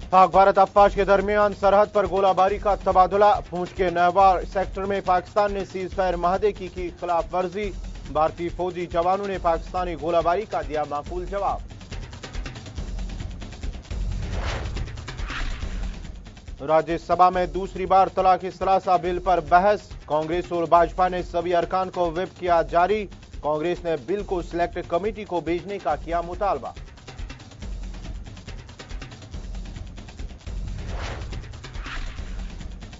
पाक भारत अफवाज के दरमियान सरहद पर गोलाबारी का तबादला। पूंछ के नहवार सेक्टर में पाकिस्तान ने सीजफायर माहदे की खिलाफ वर्जी। भारतीय फौजी जवानों ने पाकिस्तानी गोलाबारी का दिया माकूल जवाब। राज्यसभा में दूसरी बार तलाक सलासा बिल पर बहस। कांग्रेस और भाजपा ने सभी अरकान को व्हिप किया जारी। कांग्रेस ने बिल को सिलेक्ट कमेटी को भेजने का किया मुतालबा।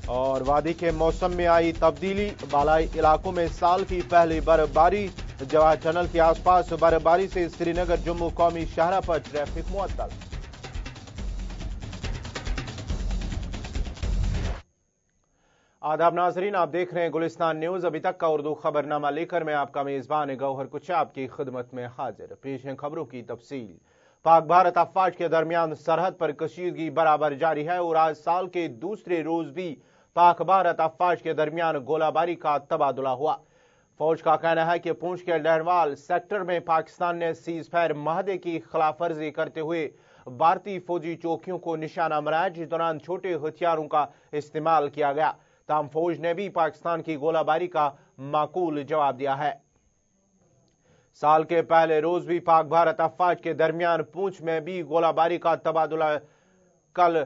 और वादी के मौसम में आई तब्दीली। बालाई इलाकों में साल की पहली बर्फबारी। जवाहर टनल के आसपास बर्फबारी से श्रीनगर जम्मू कौमी शाहरा पर ट्रैफिक मुअत्तल। आदाब नाजरीन, आप देख रहे हैं गुलिस्तान न्यूज। अभी तक का उर्दू खबरनामा लेकर मैं आपका मेजबान गौहर कुछ आपकी खिदमत में हाजिर। पेश है खबरों की तफसील। पाक भारत अफवाज के दरमियान सरहद पर कशीदगी बराबर जारी है और आज साल के दूसरे रोज भी पाक भारत अफवाज के दरमियान गोलाबारी का तबादला हुआ। फौज का कहना है कि पूंछ के डहरवाल सेक्टर में पाकिस्तान ने सीजफायर माहदे की खिलाफ वर्जी करते हुए भारतीय फौजी चौकियों को निशाना बनाया, जिस दौरान छोटे हथियारों का इस्तेमाल किया गया। ताहम फौज ने भी पाकिस्तान की गोलाबारी का माकूल जवाब दिया है। साल के पहले रोज भी पाक भारत अफवाज के दरमियान पूंछ में भी गोलाबारी का तबादला कल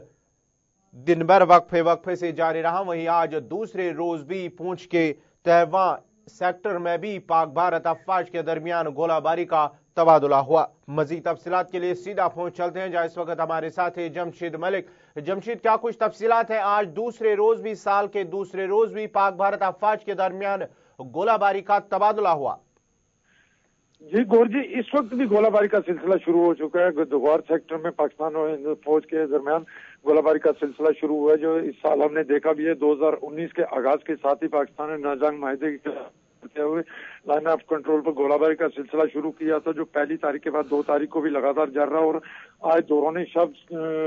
दिन भर वक्फे से जारी रहा। वहीं आज दूसरे रोज भी पूंछ के तहवा सेक्टर में भी पाक भारत अफवाज के दरमियान गोलाबारी का तबादला हुआ। मजीद तफसीलात के लिए सीधा पहुंच चलते हैं, जहां इस वक्त हमारे साथ है जमशेद मलिक। जमशेद, क्या कुछ तफसीलात है? आज दूसरे रोज भी, साल के दूसरे रोज भी पाक भारत अफवाज के दरमियान गोलाबारी का तबादला हुआ। जी गौर जी, इस वक्त भी गोलाबारी का सिलसिला शुरू हो चुका है। दुगवार सेक्टर में पाकिस्तान और फौज के दरमियान गोलाबारी का सिलसिला शुरू हुआ है, जो इस साल हमने देखा भी है। 2019 के आगाज के साथ ही पाकिस्तान ने नाजंग माहिदे करते हुए लाइन ऑफ कंट्रोल पर गोलाबारी का सिलसिला शुरू किया था, जो पहली तारीख के बाद 2 तारीख को भी लगातार जारी रहा। और आज दौरान शब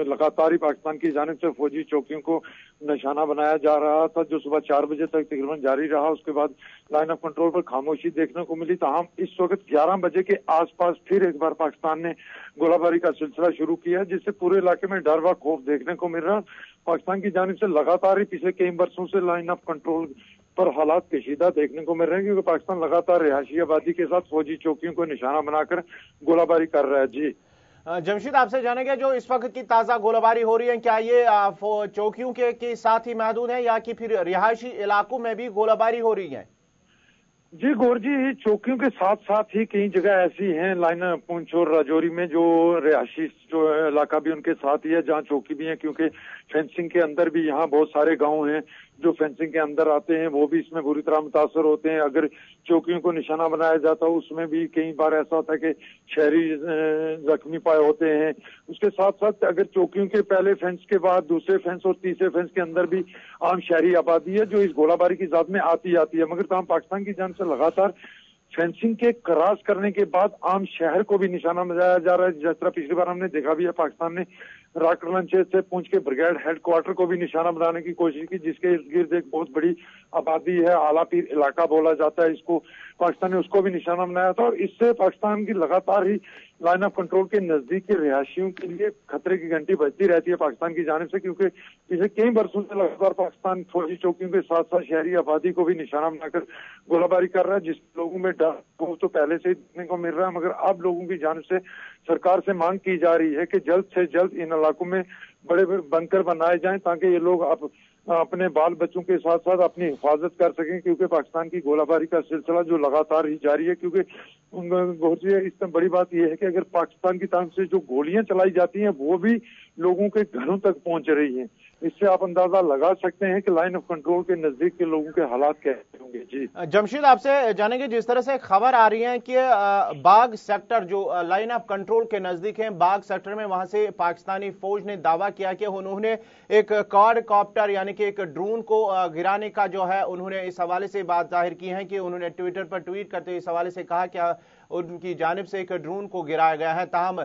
लगातार ही पाकिस्तान की जानिब से फौजी चौकियों को निशाना बनाया जा रहा था, जो सुबह 4 बजे तक तकरीबन जारी रहा। उसके बाद लाइन ऑफ कंट्रोल पर खामोशी देखने को मिली। ताहम इस वक्त 11 बजे के आसपास फिर एक बार पाकिस्तान ने गोलाबारी का सिलसिला शुरू किया, जिससे पूरे इलाके में डर व खौफ देखने को मिल रहा। पाकिस्तान की जानिब से लगातार ही पिछले कई वर्षों से लाइन ऑफ कंट्रोल पर हालात कशीदा देखने को मिल रहे हैं, क्योंकि पाकिस्तान लगातार रिहायशी आबादी के साथ फौजी चौकियों को निशाना बनाकर गोलाबारी कर रहा है। जी जमशेद, आपसे जानेंगे जो इस वक्त की ताजा गोलाबारी हो रही है, क्या ये चौकियों के साथ ही महदूद है या कि फिर रिहायशी इलाकों में भी गोलाबारी हो रही है? जी गौर जी, चौकियों के साथ साथ ही कई जगह ऐसी हैं लाइन पूंछ और राजौरी में जो रिहायशी जो इलाका भी उनके साथ ही है, जहाँ चौकी भी है, क्योंकि फेंसिंग के अंदर भी यहाँ बहुत सारे गांव हैं जो फेंसिंग के अंदर आते हैं, वो भी इसमें बुरी तरह मुतासर होते हैं। अगर चौकियों को निशाना बनाया जाता है उसमें भी कई बार ऐसा होता है कि शहरी जख्मी पाए होते हैं। उसके साथ साथ अगर चौकियों के पहले फेंस के बाद दूसरे फेंस और तीसरे फेंस के अंदर भी आम शहरी आबादी है, जो इस गोलाबारी की जात में आती है। मगर तमाम पाकिस्तान की जान से लगातार फेंसिंग के क्रॉस करने के बाद आम शहर को भी निशाना बनाया जा रहा है। जिस तरह पिछली बार हमने देखा भी है, पाकिस्तान ने राकर लंचेज से पूंछ के ब्रिगेड हेडक्वार्टर को भी निशाना बनाने की कोशिश की, जिसके इर्द गिर्द एक बहुत बड़ी आबादी है, आला पीर इलाका बोला जाता है इसको। पाकिस्तान ने उसको भी निशाना बनाया था और इससे पाकिस्तान की लगातार ही लाइन ऑफ कंट्रोल के नजदीक के रिहायशियों के लिए खतरे की घंटी बजती रहती है पाकिस्तान की जानिब से, क्योंकि पिछले कई वर्षों से लगातार पाकिस्तान फौजी चौकियों के साथ साथ शहरी आबादी को भी निशाना बनाकर गोलाबारी कर रहा है, जिस लोगों में डर तो पहले से ही देखने को मिल रहा है। मगर अब लोगों की जानिब से सरकार से मांग की जा रही है कि जल्द से जल्द इन इलाकों में बड़े बंकर बनाए जाएं, ताकि ये लोग अपने बाल बच्चों के साथ साथ अपनी हिफाजत कर सकें, क्योंकि पाकिस्तान की गोलाबारी का सिलसिला जो लगातार ही जारी है। क्योंकि इसमें बड़ी बात यह है कि अगर पाकिस्तान की तरफ से जो गोलियां चलाई जाती हैं वो भी लोगों के घरों तक पहुंच रही हैं, इससे आप अंदाजा लगा सकते हैं कि लाइन ऑफ कंट्रोल के नजदीक के लोगों के हालात कैसे होंगे। जी जमशेद, आपसे जानेंगे, जिस तरह से खबर आ रही है कि बाग सेक्टर जो लाइन ऑफ कंट्रोल के नजदीक है, बाग सेक्टर में वहां से पाकिस्तानी फौज ने दावा किया कि उन्होंने एक क्वाडकॉप्टर यानी कि एक ड्रोन को गिराने का जो है, उन्होंने इस हवाले से बात जाहिर की है कि उन्होंने ट्विटर पर ट्वीट करते हुए इस हवाले से कहा कि उनकी जानिब से एक ड्रोन को गिराया गया है। ताहम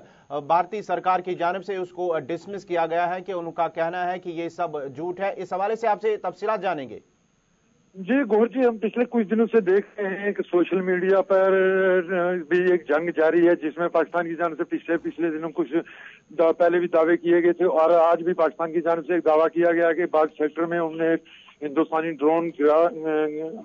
भारतीय सरकार की जानिब से उसको डिसमिस किया गया है कि उनका कहना है कि ये सब झूठ है। इस हवाले से आपसे तफसीलात जानेंगे। जी गौर जी, हम पिछले कुछ दिनों से देख रहे हैं कि सोशल मीडिया पर भी एक जंग जारी है, जिसमें पाकिस्तान की जानिब से पिछले दिनों कुछ पहले भी दावे किए गए थे और आज भी पाकिस्तान की जानिब से एक दावा किया गया कि बाग सेक्टर में उन्होंने हिंदुस्तानी ड्रोन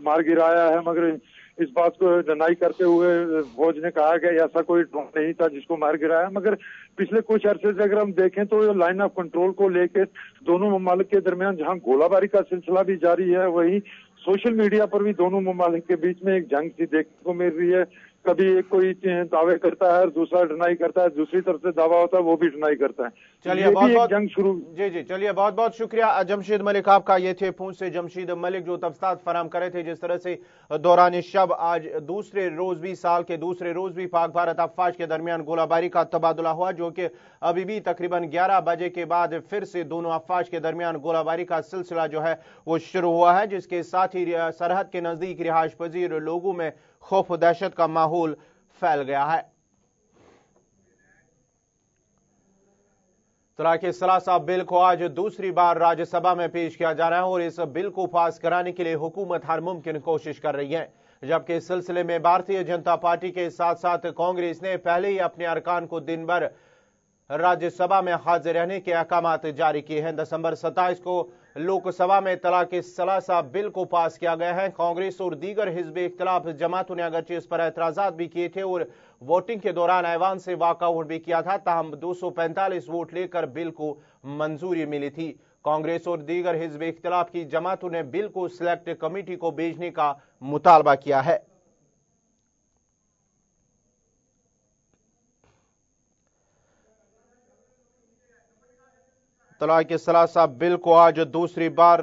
मार गिराया है, मगर इस बात को डिनाई करते हुए फौज ने कहा कि ऐसा कोई ड्रोन नहीं था जिसको मार गिराया। मगर पिछले कुछ अरसे से अगर हम देखें तो लाइन ऑफ कंट्रोल को लेकर दोनों ममालिक के दरमियान जहां गोलाबारी का सिलसिला भी जारी है, वहीं सोशल मीडिया पर भी दोनों ममालिक के बीच में एक जंग सी देखने को मिल रही है। कभी एक कोई दावे करता है और दूसरा डिनाई करता है, दूसरी तरफ से दावा होता है वो भी डिनाई करता है। चलिए बहुत जंग शुरू। जी, चलिए बहुत बहुत शुक्रिया जमशीद मलिक आपका। ये थे पूंछ से जमशीद मलिक जो तफसीलात फराहम करे थे। जिस तरह से दौरान शब आज दूसरे रोज भी, साल के दूसरे रोज भी पाक भारत अफवाज के दरमियान गोलाबारी का तबादला हुआ, जो कि अभी भी तकरीबन 11 बजे के बाद फिर से दोनों अफवाज के दरमियान गोलाबारी का सिलसिला जो है वो शुरू हुआ है, जिसके साथ ही सरहद के नजदीक रिहाइश पजीर लोगों में खौफ और दहशत का माहौल फैल गया है। तलाक सलासा बिल को आज दूसरी बार राज्यसभा में पेश किया जा रहा है और इस बिल को पास कराने के लिए हुकूमत हर मुमकिन कोशिश कर रही है, जबकि इस सिलसिले में भारतीय जनता पार्टी के साथ साथ कांग्रेस ने पहले ही अपने अरकान को दिन भर राज्यसभा में हाजिर रहने के अहकाम जारी किए हैं। दिसंबर 27 को लोकसभा में तलाक सलासा बिल को पास किया गया है। कांग्रेस और दीगर हिजब इख्तिलाफ जमातों ने अगरचे इस पर एतराजात भी किए थे और वोटिंग के दौरान ऐवान से वॉकआउट भी किया था, ताहम 245 वोट लेकर बिल को मंजूरी मिली थी। कांग्रेस और दीगर हिजब इख्तिलाफ की जमातों ने बिल को सिलेक्ट कमेटी को भेजने का मुतालबा किया है। तलाक सलासा बिल को आज दूसरी बार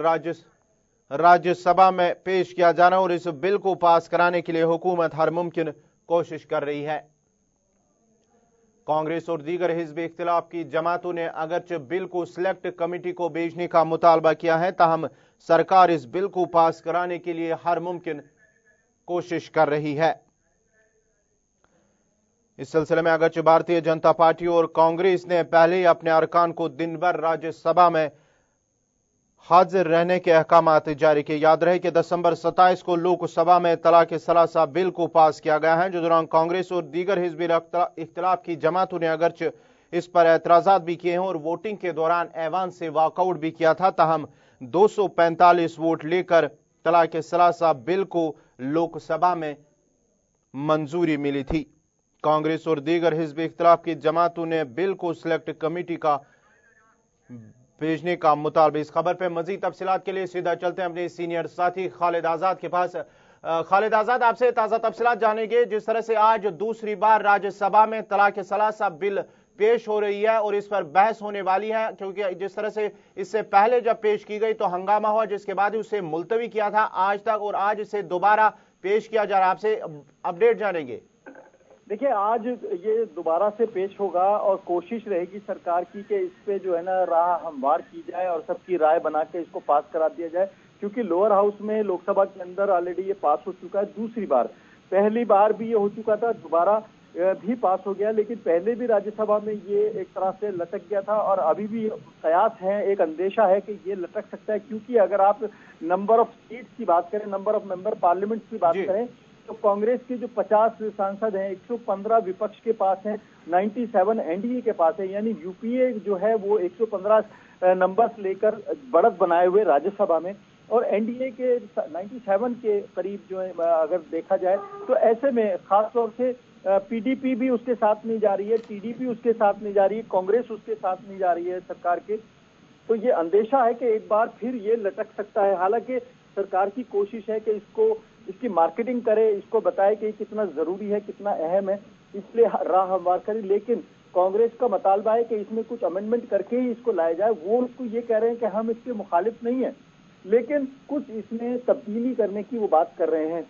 राज्यसभा में पेश किया जाना और इस बिल को पास कराने के लिए हुकूमत हर मुमकिन कोशिश कर रही है। कांग्रेस और दीगर हिजब इख्तिलाफ की जमातों ने अगरचे बिल को सिलेक्ट कमेटी को भेजने का मुतालबा किया है, ताहम सरकार इस बिल को पास कराने के लिए हर मुमकिन कोशिश कर रही है। इस सिलसिले में अगरचे भारतीय जनता पार्टी और कांग्रेस ने पहले ही अपने अरकान को दिन भर राज्यसभा में हाजिर रहने के अहकाम जारी किए। याद रहे कि दिसंबर 27 को लोकसभा में तलाक सलासा बिल को पास किया गया है, जो दौरान कांग्रेस और दीगर हिजब इख्तिलाफ की जमातों ने अगरचे इस पर एतराजात भी किए हैं और वोटिंग के दौरान ऐवान से वॉकआउट भी किया था, ताहम 245 वोट लेकर तलाक सलासा बिल को लोकसभा में मंजूरी मिली थी। कांग्रेस और दीगर हिजब इख्तिलाफ की जमातों ने बिल को सिलेक्ट कमेटी का भेजने का मुतालबा। इस खबर पर मजीद तफसीलात के लिए सीधा चलते हैं अपने सीनियर साथी खालिद आजाद के पास। खालिद आजाद, आपसे ताज़ा तफसीलात जानेंगे। जिस तरह से आज दूसरी बार राज्यसभा में तलाक सलासा बिल पेश हो रही है और इस पर बहस होने वाली है, क्योंकि जिस तरह से इससे पहले जब पेश की गई तो हंगामा हुआ, जिसके बाद उसे मुलतवी किया था आज तक, और आज इसे दोबारा पेश किया जा रहा है। आपसे अपडेट जानेंगे। देखिए, आज ये दोबारा से पेश होगा और कोशिश रहेगी सरकार की कि इस पे जो है ना राह हमवार की जाए और सबकी राय बना के इसको पास करा दिया जाए, क्योंकि लोअर हाउस में लोकसभा के अंदर ऑलरेडी ये पास हो चुका है दूसरी बार। पहली बार भी ये हो चुका था, दोबारा भी पास हो गया, लेकिन पहले भी राज्यसभा में ये एक तरह से लटक गया था और अभी भी कयास है, एक अंदेशा है कि ये लटक सकता है, क्योंकि अगर आप नंबर ऑफ सीट्स की बात करें, नंबर ऑफ मेंबर पार्लियामेंट की बात करें, तो कांग्रेस के जो 50 सांसद हैं, 115 विपक्ष के पास हैं, 97 एनडीए के पास है, यानी यूपीए जो है वो 115 नंबर्स लेकर बढ़त बनाए हुए राज्यसभा में, और एनडीए के 97 के करीब जो है अगर देखा जाए, तो ऐसे में खासतौर से पीडीपी भी उसके साथ नहीं जा रही है, टीडीपी उसके साथ नहीं जा रही है, कांग्रेस उसके साथ नहीं जा रही है सरकार के। तो ये अंदेशा है कि एक बार फिर ये लटक सकता है। हालांकि सरकार की कोशिश है कि इसकी मार्केटिंग करे, इसको बताए कि कितना जरूरी है, कितना अहम है, इसलिए राह हमवार करे, लेकिन कांग्रेस का मुतालबा है कि इसमें कुछ अमेंडमेंट करके ही इसको लाया जाए। वो उसको ये कह रहे हैं कि हम इसके मुखालिफ नहीं है, लेकिन कुछ इसमें तब्दीली करने की वो बात कर रहे हैं।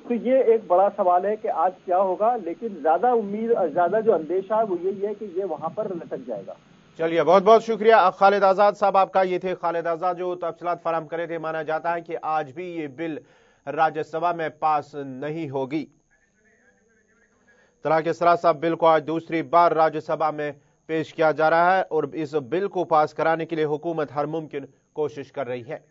तो ये एक बड़ा सवाल है कि आज क्या होगा, लेकिन ज्यादा जो अंदेशा है वो यही है कि ये वहां पर लटक जाएगा। चलिए, बहुत बहुत शुक्रिया खालिद आजाद साहब आपका। ये थे खालिद आजाद जो तफसीलात फराहम करे थे। माना जाता है कि आज भी ये बिल राज्यसभा में पास नहीं होगी। तलाक सलासा बिल को आज दूसरी बार राज्यसभा में पेश किया जा रहा है और इस बिल को पास कराने के लिए हुकूमत हर मुमकिन कोशिश कर रही है।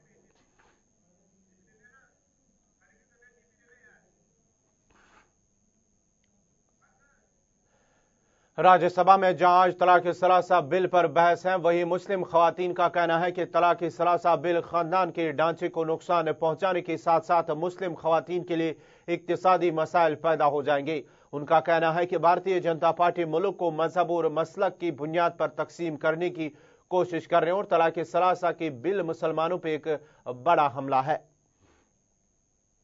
राज्य सभा में जहां आज तलाक सलासा बिल पर बहस है, वहीं मुस्लिम खवातीन का कहना है कि तलाक सलासा बिल खानदान के ढांचे को नुकसान पहुंचाने के साथ साथ मुस्लिम खवातीन के लिए इक्तिसादी मसाइल पैदा हो जाएंगे। उनका कहना है कि भारतीय जनता पार्टी मुल्क को मजहब और मसलक की बुनियाद पर तकसीम करने की कोशिश कर रहे हैं और तलाक सलासा के बिल मुसलमानों पर एक बड़ा हमला है।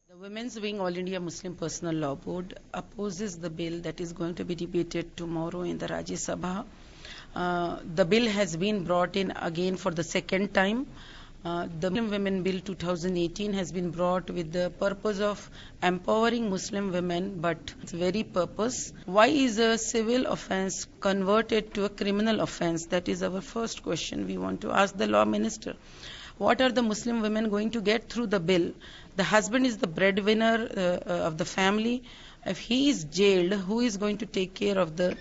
The Women's Wing All India Muslim Personal Law Board opposes the bill that is going to be debated tomorrow in the Rajya Sabha. The bill has been brought in again for the second time. The Muslim Women Bill 2018 has been brought with the purpose of empowering Muslim women, but its very purpose. Why is a civil offence converted to a criminal offence? That is our first question we want to ask the law minister. What are the Muslim women going to get through the bill? The husband is the breadwinner of the family. If he is jailed, who is going to take care of the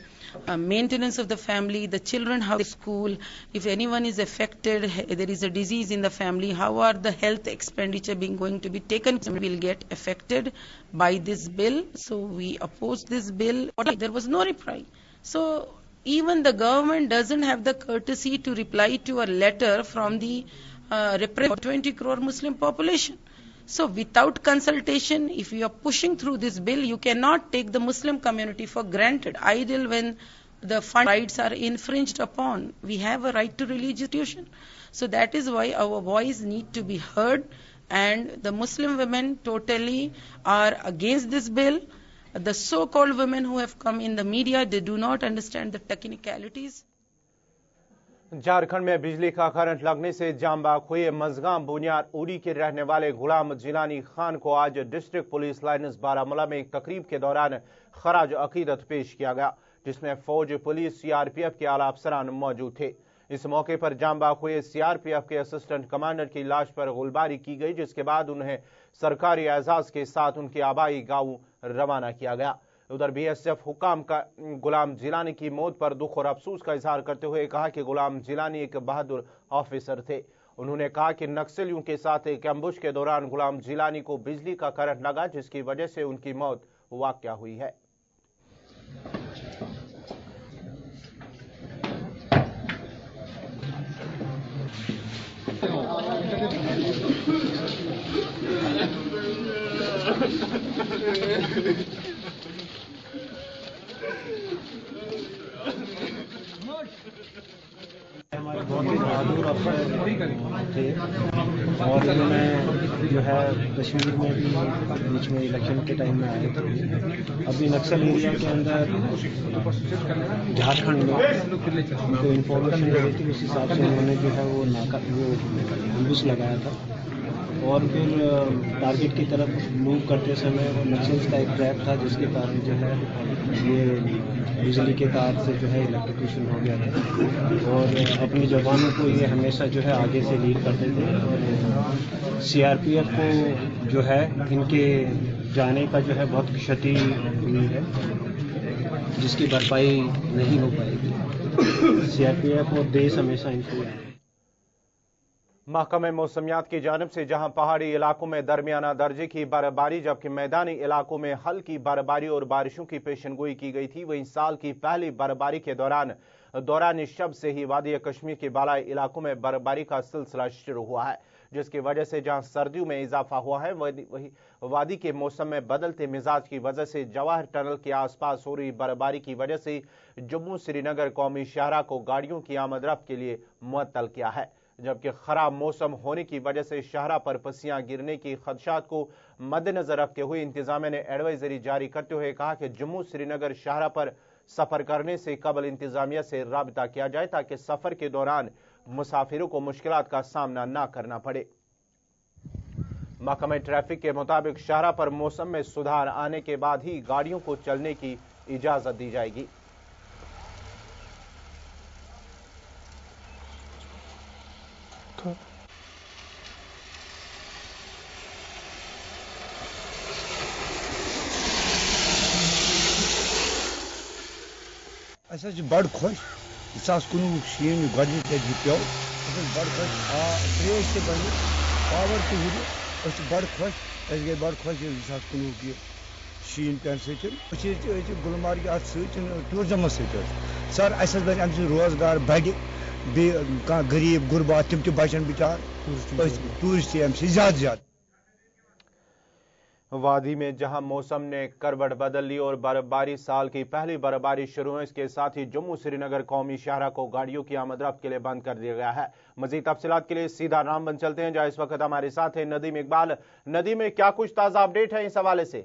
maintenance of the family, the children, how they school? If anyone is affected, there is a disease in the family, how are the health expenditure going to be taken? Will get affected by this bill. So we oppose this bill. There was no reply. So even the government doesn't have the courtesy to reply to a letter from the representative of 20 crore Muslim population. So without consultation, if you are pushing through this bill, you cannot take the Muslim community for granted. Ideal when the fundamental rights are infringed upon. We have a right to religious tuition. So that is why our voice need to be heard, and the Muslim women totally are against this bill. The so-called women who have come in the media, they do not understand the technicalities. Jharkhand में बिजली का current लगने से जामबाग हुए मजगाम बुनियाद उड़ी के रहने वाले गुलाम जिलानी खान को आज डिस्ट्रिक्ट पुलिस लाइन्स बारामूला में एक तकरीब के दौरान खराज अकीदत पेश किया गया, जिसमें फौज, पुलिस, सीआरपीएफ के आला अफसरान मौजूद थे। इस मौके पर जामबाग हुए सीआरपीएफ के असिस्टेंट कमांडर की लाश पर गोलीबारी की गई, जिसके बाद उन्हें सरकारी एजाज के साथ उनके आबाई गांव रवाना किया गया। उधर बीएसएफ हुकाम का गुलाम जिलानी की मौत पर दुख और अफसोस का इजहार करते हुए कहा कि गुलाम जिलानी एक बहादुर ऑफिसर थे। उन्होंने कहा कि नक्सलियों के साथ एक एम्बुश के दौरान गुलाम जिलानी को बिजली का करंट लगा, जिसकी वजह से उनकी मौत वाक़या हुई है। बहुत ही बहादुर अफसर थे और इन्होंने जो है कश्मीर में भी बीच में इलेक्शन के टाइम में आए थे। अभी नक्सल एरिया के अंदर झारखंड में उनको इन्फॉर्मेशन मिली थी, उस हिसाब से उन्होंने जो है वो एम्बुश लगाया था और फिर टारगेट की तरफ मूव करते समय नक्सल्स का एक ट्रैप था, जिसके कारण जो है ये बिजली के तार से जो है इलेक्ट्रिक्यूशन हो गया था। और अपनी जवानों को ये हमेशा जो है आगे से लीड करते थे और सीआरपीएफ को जो है इनके जाने का जो है बहुत क्षति हुई है, जिसकी भरपाई नहीं हो पाएगी। सीआरपीएफ और देश हमेशा इनको महकमे मौसमियात की जानिब से जहां पहाड़ी इलाकों में दरमियाना दर्जे की बर्फबारी जबकि मैदानी इलाकों में हल्की बर्फबारी और बारिशों की पेशनगोई की गई थी, वहीं साल की पहली बर्फबारी के दौरान शब से ही वादी कश्मीर के बालाई इलाकों में बर्फबारी का सिलसिला शुरू हुआ है, जिसकी वजह से जहां सर्दियों में इजाफा हुआ है, वही वादी के मौसम में बदलते मिजाज की वजह से जवाहर टनल के आसपास हो रही बर्फबारी की वजह से जम्मू श्रीनगर कौमी शाहरा को गाड़ियों की आमद-रफ्त के लिए मुअत्तल किया है, जबकि खराब मौसम होने की वजह से शाहरा पर पसियां गिरने की खदशात को मद्देनजर रखते हुए इंतजामिया ने एडवाइजरी जारी करते हुए कहा कि जम्मू श्रीनगर शाहरा पर सफर करने से कबल इंतजामिया से राबिता किया जाए ताकि सफर के दौरान मुसाफिरों को मुश्किलात का सामना न करना पड़े। महकमे ट्रैफिक के मुताबिक शाहरा पर मौसम में सुधार आने के बाद ही गाड़ियों को चलने की इजाजत दी जाएगी। बड़ खुश 2019 शीन गोडनिक पे बड़ खुश त्रेश ते बन पावर ते हुई बड़ खुश गई बड़ खुश 2019 की شین پین ست گلمرگ ات ٹورزم ست سر اس بن ام روزگار بڑ بیٚیہِ غریب غربات تم تہِ بچن بچار ٹورسٹ ام زیادہ زیادہ. وادی میں جہاں موسم نے کروٹ بدل لی اور برف باری سال کی پہلی برف باری شروع ہے، اس کے ساتھ ہی جموں سری نگر قومی شاہراہ کو گاڑیوں کی آمد رفت کے لیے بند کر دیا گیا ہے. مزید تفصیلات کے لیے سیدھا رامبن چلتے ہیں جہاں اس وقت ہمارے ساتھ ہیں ندیم اقبال. ندیم میں کیا کچھ تازہ اپڈیٹ ہے اس حوالے سے؟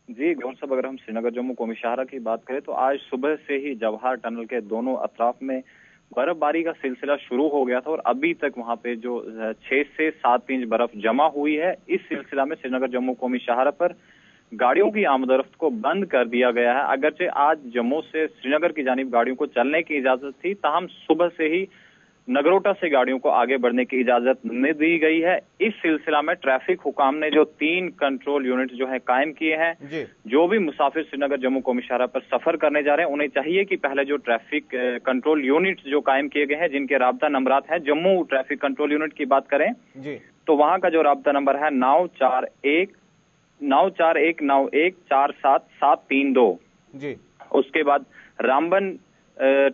جی گورن صاحب، اگر ہم سری نگر جموں قومی شاہراہ کی بات کریں تو آج صبح سے ہی جواہر ٹنل کے دونوں اطراف میں برف باری کا سلسلہ شروع ہو گیا تھا اور ابھی تک وہاں پہ جو 6 سے 7 انچ برف جمع ہوئی ہے. اس سلسلہ میں سری نگر جموں قومی شاہراہ پر گاڑیوں کی آمد و رفت کو بند کر دیا گیا ہے. اگرچہ آج جموں سے سری نگر کی جانب گاڑیوں کو چلنے کی اجازت تھی، تاہم صبح سے ہی نگروٹا سے گاڑیوں کو آگے بڑھنے کی اجازت نہیں دی گئی ہے. اس سلسلہ میں ٹریفک حکام نے جو 3 کنٹرول یونٹ جو ہے قائم کیے ہیں. جو بھی مسافر سری نگر جموں قومی شاہراہ پر سفر کرنے جا رہے ہیں انہیں چاہیے کہ پہلے جو ٹریفک کنٹرول یونٹ جو قائم کیے گئے ہیں جن کے رابطہ نمبرات ہیں، جموں ٹریفک کنٹرول یونٹ کی بات کریں تو وہاں کا جو رابطہ نمبر ہے 9419147732. اس کے بعد رامبن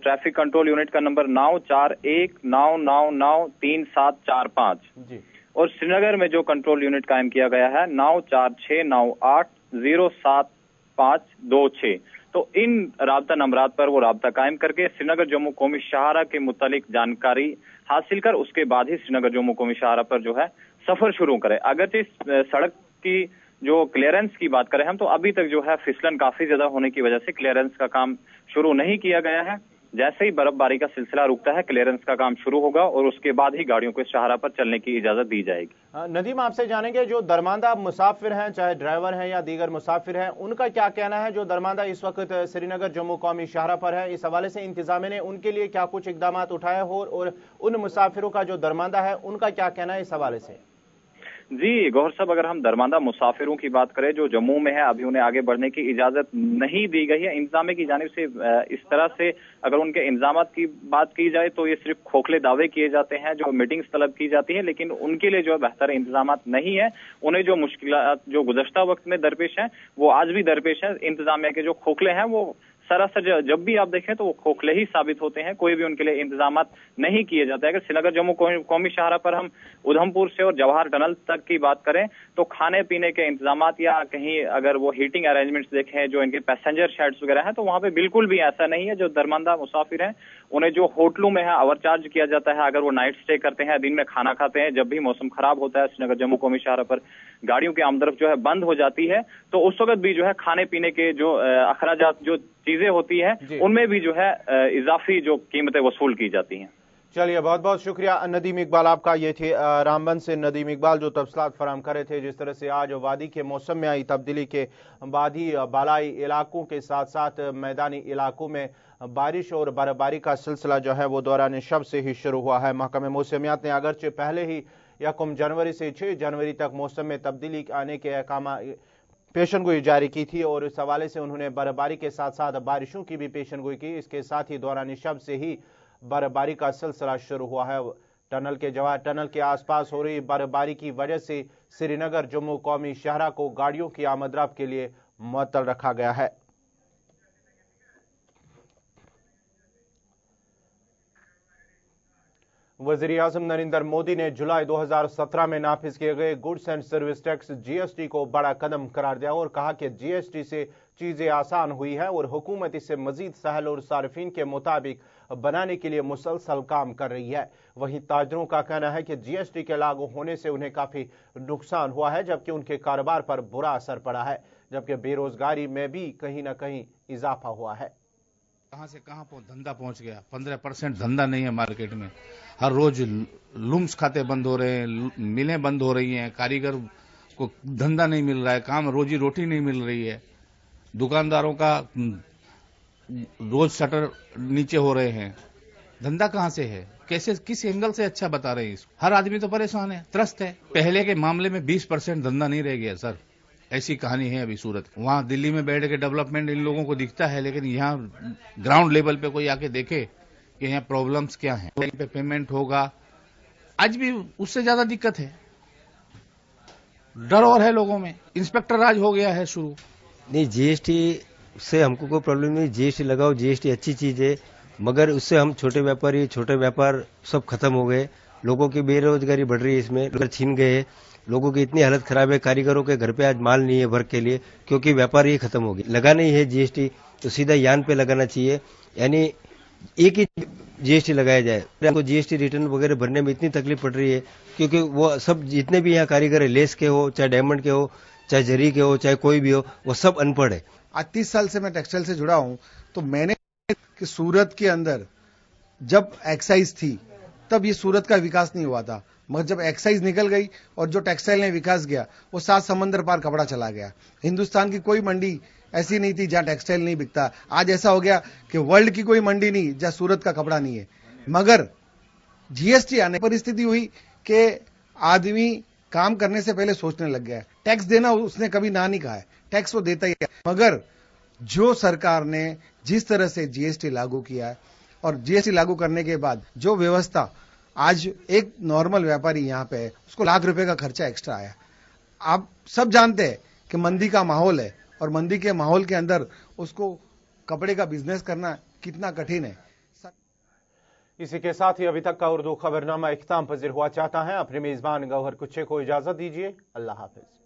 ٹریفک کنٹرول یونٹ کا نمبر 9419993745 اور سری نگر میں جو کنٹرول یونٹ قائم کیا گیا ہے 9469807526. تو ان رابطہ نمبرات پر وہ رابطہ قائم کر کے سری نگر جموں قومی شاہراہ کے متعلق جانکاری حاصل کر اس کے بعد ہی سری نگر جموں قومی شاہراہ پر جو ہے سفر شروع کرے. اگرچہ سڑک کی جو کلیئرنس کی بات کریں ہم تو ابھی تک جو ہے پھسلن کافی زیادہ ہونے کی وجہ سے کلیئرنس کا کام شروع نہیں کیا گیا ہے. جیسے ہی برف باری کا سلسلہ رکتا ہے کلیئرنس کا کام شروع ہوگا اور اس کے بعد ہی گاڑیوں کو اس شاہراہ پر چلنے کی اجازت دی جائے گی. ندیم، آپ سے جانیں گے جو درماندہ مسافر ہیں، چاہے ڈرائیور ہیں یا دیگر مسافر ہیں، ان کا کیا کہنا ہے جو درماندہ اس وقت سری نگر جموں قومی شاہراہ پر ہے؟ اس حوالے سے انتظامیہ نے ان کے لیے کیا کچھ اقدامات اٹھائے ہو اور ان مسافروں کا جو درماندہ ہے ان کا کیا کہنا ہے اس حوالے سے؟ جی گوہر صاحب، اگر ہم درماندہ مسافروں کی بات کریں جو جموں میں ہے، ابھی انہیں آگے بڑھنے کی اجازت نہیں دی گئی ہے انتظامیہ کی جانب سے. اس طرح سے اگر ان کے انتظامات کی بات کی جائے تو یہ صرف کھوکھلے دعوے کیے جاتے ہیں، جو میٹنگز طلب کی جاتی ہیں، لیکن ان کے لیے جو بہتر انتظامات نہیں ہے. انہیں جو مشکلات جو گزشتہ وقت میں درپیش ہیں وہ آج بھی درپیش ہیں. انتظامیہ کے جو کھوکھلے ہیں وہ سراسر جب بھی آپ دیکھیں تو وہ کھوکھلے ہی ثابت ہوتے ہیں. کوئی بھی ان کے لیے انتظامات نہیں کیے جاتے. اگر سری نگر جموں قومی شاہراہ پر ہم ادھم پور سے اور جواہر ٹنل تک کی بات کریں تو کھانے پینے کے انتظامات یا کہیں اگر وہ ہیٹنگ ارینجمنٹس دیکھیں جو ان کے پیسنجر شیڈز وغیرہ ہیں تو وہاں پہ بالکل بھی ایسا نہیں ہے. جو درماندہ مسافر ہیں انہیں جو ہوٹلوں میں ہے اوور چارج کیا جاتا ہے. اگر وہ نائٹ سٹے کرتے ہیں، دن میں کھانا کھاتے ہیں، جب بھی موسم خراب ہوتا ہے سری نگر جموں قومی شاہراہ پر گاڑیوں کی آمد و رفت جو ہے بند ہو جاتی ہے تو اس وقت بھی جو ہے کھانے پینے کے جو اخراجات جو چیزیں ہوتی ہیں ان میں بھی جو ہے اضافی جو قیمتیں وصول کی جاتی ہیں. چلیے، بہت بہت شکریہ ندیم اقبال آپ کا. یہ تھے رامبن سے ندیم اقبال جو تفصیلات فراہم کر رہے تھے جس طرح سے آج وادی کے موسم میں آئی تبدیلی کے بعد ہی بالائی علاقوں کے ساتھ ساتھ میدانی علاقوں میں بارش اور برف باری کا سلسلہ جو ہے وہ دوران شب سے ہی شروع ہوا ہے. محکمہ موسمیات نے اگرچہ پہلے ہی 1 جنوری سے 6 جنوری تک موسم میں تبدیلی آنے کے پیشن گوئی جاری کی تھی اور اس حوالے سے انہوں نے برف باری کے ساتھ ساتھ بارشوں کی بھی پیشن گوئی کی. اس کے ساتھ ہی دوران شب سے ہی برف باری کا سلسلہ شروع ہوا ہے. جواہر ٹنل کے آس پاس ہو رہی برف باری کی وجہ سے سری نگر جموں قومی شاہراہ کو گاڑیوں کی آمد رفت کے لیے معطل رکھا گیا ہے. وزیر اعظم نریندر مودی نے جولائی 2017 میں نافذ کیے گئے goods and service tax GST کو بڑا قدم قرار دیا اور کہا کہ GST سے چیزیں آسان ہوئی ہیں اور حکومت اسے مزید سہل اور صارفین کے مطابق بنانے کے لیے مسلسل کام کر رہی ہے. وہیں تاجروں کا کہنا ہے کہ GST کے لاگو ہونے سے انہیں کافی نقصان ہوا ہے جبکہ ان کے کاروبار پر برا اثر پڑا ہے، جبکہ بے روزگاری میں بھی کہیں نہ کہیں اضافہ ہوا ہے. کہاں سے کہاں دھندا پہنچ گیا. 15% دھندا نہیں ہے مارکیٹ میں. ہر روز لومس کھاتے بند ہو رہے ہیں، ملیں بند ہو رہی ہیں، کاریگر کو دھندا نہیں مل رہا ہے، کام روزی روٹی نہیں مل رہی ہے. دکانداروں کا روز شٹر نیچے ہو رہے ہیں. دھندا کہاں سے ہے؟ کیسے کس اینگل سے اچھا بتا رہے ہیں اس کو؟ ہر آدمی تو پریشان ہے، ترست ہے. پہلے کے معاملے میں 20% دھندا نہیں رہ گیا سر. ایسی کہانی ہے ابھی صورت. وہاں دلی میں بیٹھ کے ڈیولپمنٹ ان لوگوں کو دکھتا ہے لیکن یہاں گراؤنڈ لیول پہ کوئی آ کے دیکھے کہ یہاں پرابلمز کیا ہیں. پہ پیمنٹ ہوگا آج بھی اس سے زیادہ دقت ہے. डर और है लोगों में, इंस्पेक्टर राज हो गया है शुरू। नहीं, जीएसटी से हमको कोई प्रॉब्लम नहीं, जीएसटी लगाओ, जीएसटी अच्छी चीज है, मगर उससे हम छोटे व्यापार सब खत्म हो गए, लोगों की बेरोजगारी बढ़ रही है, इसमें लोग छीन गए, लोगों की इतनी हालत खराब है, कारीगरों के घर पे आज माल नहीं है वर्क के लिए, क्योंकि व्यापार ही खत्म हो गया। लगाना ही है जीएसटी तो सीधा यान पे लगाना चाहिए, यानी एक ही जीएसटी लगाया जाए। हमको जीएसटी रिटर्न वगैरह भरने में इतनी तकलीफ पड़ रही है, क्योंकि वो सब जितने भी यहाँ कारीगर है, लेस के हो, चाहे डायमंड के हो, चाहे जरी के हो, चाहे कोई भी हो, वो सब अनपढ़ है। आज 30 साल से मैं टेक्सटाइल से जुड़ा हूं, तो मैंने कि सूरत के अंदर जब एक्साइज थी तब ये सूरत का विकास नहीं हुआ था, मगर जब एक्साइज निकल गई और जो टेक्सटाइल ने विकास गया, वो 7 समंदर पार कपड़ा चला गया। हिंदुस्तान की कोई मंडी ऐसी नहीं थी जहां टेक्सटाइल नहीं बिकता। आज ऐसा हो गया कि वर्ल्ड की कोई मंडी नहीं जहां सूरत का कपड़ा नहीं है। मगर जीएसटी आने परिस्थिति हुई कि आदमी काम करने से पहले सोचने लग गया है। टैक्स देना उसने कभी ना नहीं कहा है, टैक्स वो देता ही है। मगर जो सरकार ने जिस तरह से जीएसटी लागू किया है और जीएसटी लागू करने के बाद जो व्यवस्था आज एक नॉर्मल व्यापारी यहाँ पे है, उसको लाख रुपए का खर्चा एक्स्ट्रा आया। आप सब जानते हैं कि मंदी का माहौल है और मंदी के माहौल के अंदर उसको कपड़े का बिजनेस करना कितना कठिन है। इसी के साथ ही अभी तक का उर्दू खबरनामा इख्तिताम पजीर हुआ चाहता है। अपने मेजबान गौहर कुच्चे को इजाजत दीजिए। अल्लाह हाफिज।